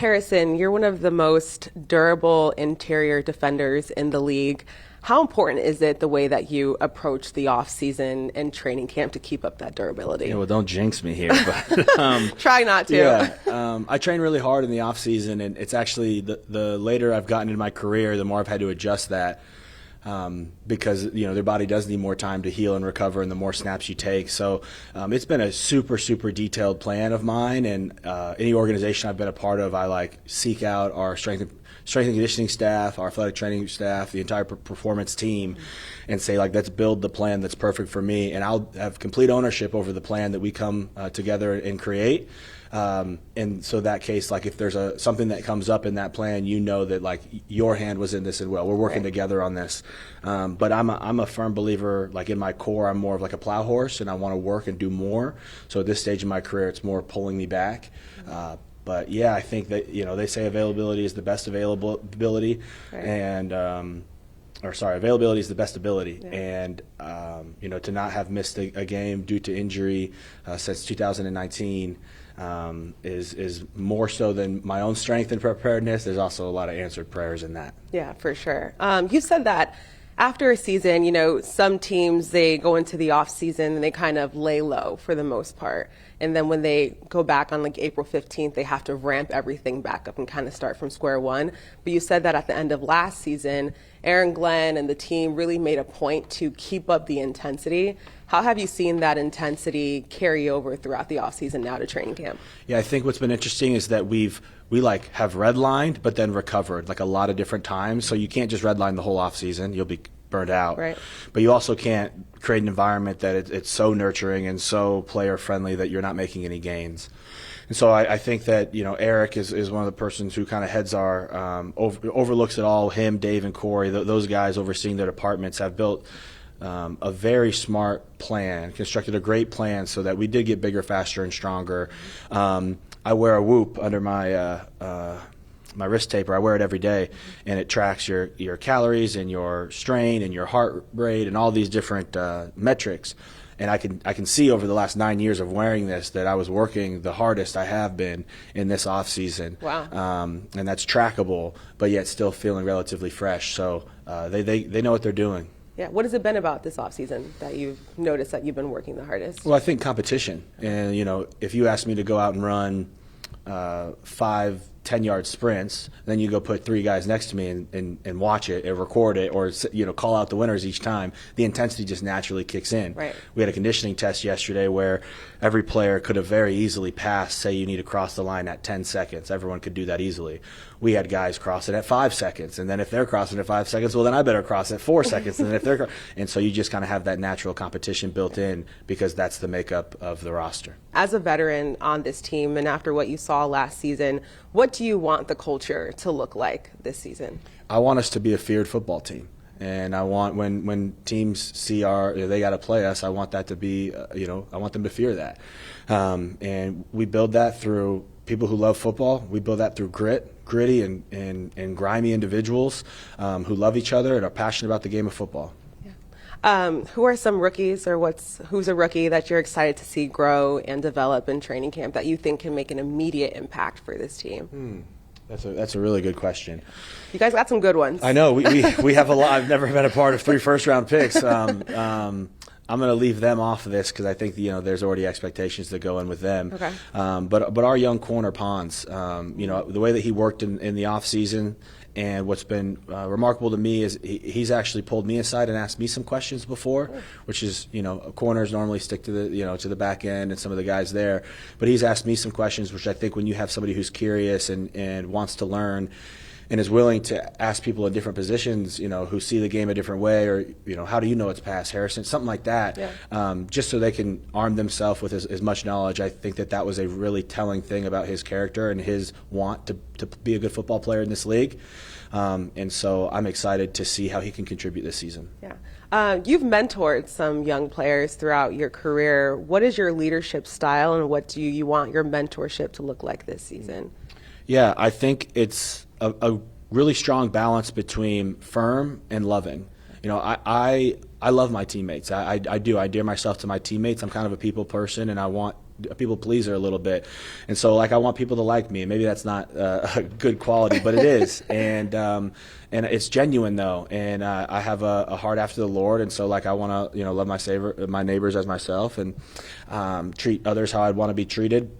Harrison, you're one of the most durable interior defenders in the league. How important is it the way that you approach the off-season and training camp to keep up that durability? Yeah, well, don't jinx me here. But, Try not to. Yeah, I train really hard in the off-season, and it's actually the later I've gotten in my career, the more I've had to adjust that. Because their body does need more time to heal and recover, and the more snaps you take. So it's been a super detailed plan of mine, and any organization I've been a part of, I seek out our strength and conditioning staff, our athletic training staff, the entire performance team, and say let's build the plan that's perfect for me, and I'll have complete ownership over the plan that we come together and create. And so that case, if there's something that comes up in that plan, that your hand was in this as well. We're working together on this. But I'm a firm believer, in my core, I'm more of a plow horse, and I want to work and do more. So at this stage in my career, it's more pulling me back. But yeah, I think that, they say availability is the best availability, and availability is the best ability. Yeah. And, to not have missed a game due to injury since 2019 is more so than my own strength and preparedness. There's also a lot of answered prayers in that. Yeah, for sure. You said that after a season, some teams, they go into the off season and they kind of lay low for the most part. And then when they go back on April 15th, they have to ramp everything back up and kind of start from square one. But you said that at the end of last season, Aaron Glenn and the team really made a point to keep up the intensity. How have you seen that intensity carry over throughout the offseason now to training camp? Yeah, I think what's been interesting is that we have redlined but then recovered a lot of different times. So you can't just redline the whole offseason. You'll be burned out. Right. But you also can't create an environment that it's so nurturing and so player friendly that you're not making any gains. And so I think that Eric is one of the persons who kind of heads our overlooks it all. Him, Dave, and Corey, those guys overseeing their departments have built a very smart plan, constructed a great plan so that we did get bigger, faster, and stronger. I wear a Whoop under my my wrist taper. I wear it every day, and it tracks your calories and your strain and your heart rate and all these different metrics. And I can see over the last 9 years of wearing this that I was working the hardest I have been in this off season. Wow. And that's trackable, but yet still feeling relatively fresh. So they know what they're doing. Yeah. What has it been about this offseason that you've noticed that you've been working the hardest? Well, I think competition. And, if you ask me to go out and run 5 10-yard sprints, then you go put 3 guys next to me and watch it or record it or call out the winners each time, the intensity just naturally kicks in. Right. We had a conditioning test yesterday where every player could have very easily passed, say you need to cross the line at 10 seconds. Everyone could do that easily. We had guys cross it at 5 seconds, and then if they're crossing at 5 seconds, well, then I better cross at 4 seconds. And then if they're and so you just kind of have that natural competition built in because that's the makeup of the roster. As a veteran on this team and after what you saw last season, what do you want the culture to look like this season? I want us to be a feared football team. And I want when teams see they got to play us, I want that to be, I want them to fear that. And we build that through people who love football. We build that through gritty and grimy individuals who love each other and are passionate about the game of football. Who are some rookies or who's a rookie that you're excited to see grow and develop in training camp that you think can make an immediate impact for this team? That's a really good question. You guys got some good ones. I know. We have a lot. I've never been a part of 3 first-round picks. I'm going to leave them off of this because I think there's already expectations that go in with them. Okay. But our young corner Pons, the way that he worked in the off season, and what's been remarkable to me is he's actually pulled me aside and asked me some questions before, which is corners normally stick to the to the back end and some of the guys there, but he's asked me some questions, which I think when you have somebody who's curious and wants to learn and is willing to ask people in different positions, who see the game a different way, or how do you know it's pass, Harrison, something like that, just so they can arm themselves with as much knowledge. I think that was a really telling thing about his character and his want to be a good football player in this league. And so I'm excited to see how he can contribute this season. Yeah. You've mentored some young players throughout your career. What is your leadership style, and what do you want your mentorship to look like this season? Yeah, I think it's a really strong balance between firm and loving. I love my teamites. I do. I endear myself to my teammates. I'm kind of a people person, and I want a people pleaser a little bit, and so like I want people to like me, and maybe that's not a good quality, but it is, and it's genuine though, and I have a heart after the Lord, and so like I want to love my neighbors as myself, and treat others how I'd want to be treated.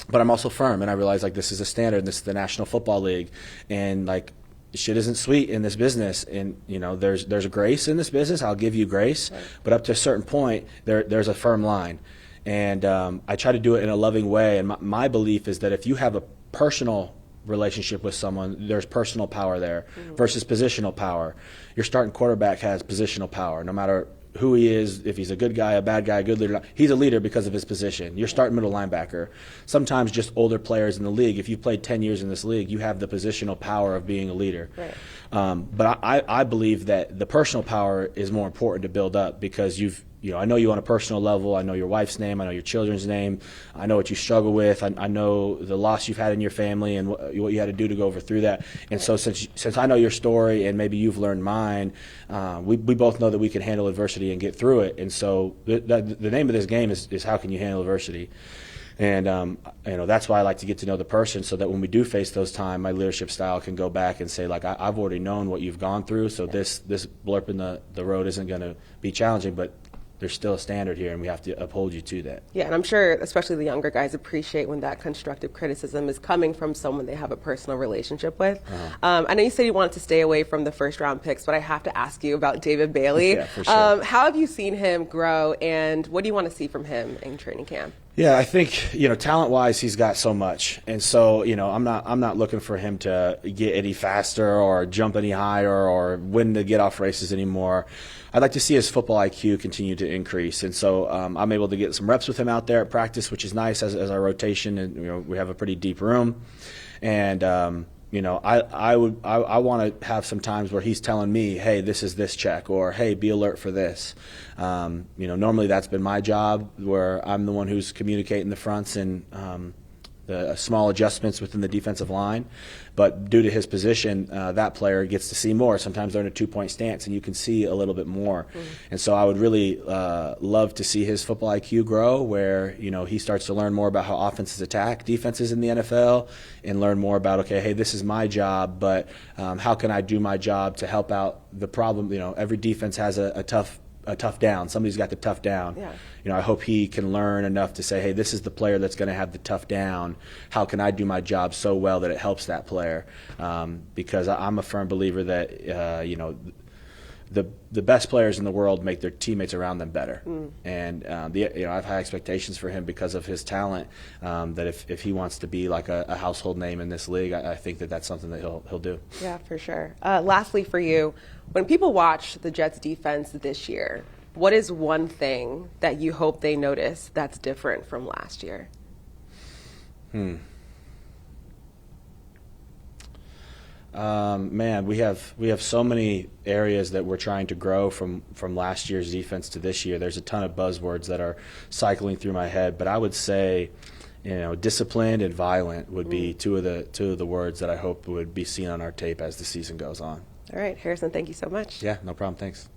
But I'm also firm, and I realize like this is a standard, and this is the National Football League, and like shit isn't sweet in this business, and there's a grace in this business. I'll give you grace, right. But up to a certain point, there's a firm line, and I try to do it in a loving way. And my belief is that if you have a personal relationship with someone, there's personal power there versus positional power. Your starting quarterback has positional power, no matter who he is, if he's a good guy, a bad guy, a good leader. He's a leader because of his position. You're starting middle linebacker. Sometimes just older players in the league, if you've played 10 years in this league, you have the positional power of being a leader. Right. But I believe that the personal power is more important to build up, because I know you on a personal level. I know your wife's name. I know your children's name. I know what you struggle with. I know the loss you've had in your family and what you had to do to go over through that. And so since I know your story and maybe you've learned mine, we both know that we can handle adversity and get through it. And so the name of this game is how can you handle adversity? And that's why I like to get to know the person, so that when we do face those times, my leadership style can go back and say, like, I've already known what you've gone through, so this blurb in the road isn't going to be challenging, but there's still a standard here, and we have to uphold you to that. Yeah, and I'm sure especially the younger guys appreciate when that constructive criticism is coming from someone they have a personal relationship with. I know you said you wanted to stay away from the first-round picks, but I have to ask you about David Bailey. Yeah, for sure. How have you seen him grow, and what do you want to see from him in training camp? Yeah, I think talent-wise, he's got so much, and so I'm not looking for him to get any faster or jump any higher or win the get-off races anymore. I'd like to see his football IQ continue to increase, and so I'm able to get some reps with him out there at practice, which is nice as our rotation, and we have a pretty deep room, and I want to have some times where he's telling me, hey, this is this check, or hey, be alert for this. Normally that's been my job, where I'm the one who's communicating the fronts and the small adjustments within the defensive line. But due to his position, that player gets to see more. Sometimes they're in a two-point stance, and you can see a little bit more. And so I would really love to see his football IQ grow, where he starts to learn more about how offenses attack defenses in the NFL, and learn more about, okay, hey, this is my job, but how can I do my job to help out the problem? Every defense has a tough down. Somebody's got the tough down. Yeah. I hope he can learn enough to say, hey, this is the player that's going to have the tough down. How can I do my job so well that it helps that player? Because I'm a firm believer that the best players in the world make their teammates around them better. And I've high expectations for him because of his talent. That if he wants to be like a household name in this league, I think that's something that he'll do. Yeah, for sure. Lastly, for you, when people watch the Jets defense this year, what is one thing that you hope they notice that's different from last year? Man, we have so many areas that we're trying to grow from last year's defense to this year. There's a ton of buzzwords that are cycling through my head, but I would say, disciplined and violent would be two of the words that I hope would be seen on our tape as the season goes on. All right, Harrison, thank you so much. Yeah, no problem. Thanks.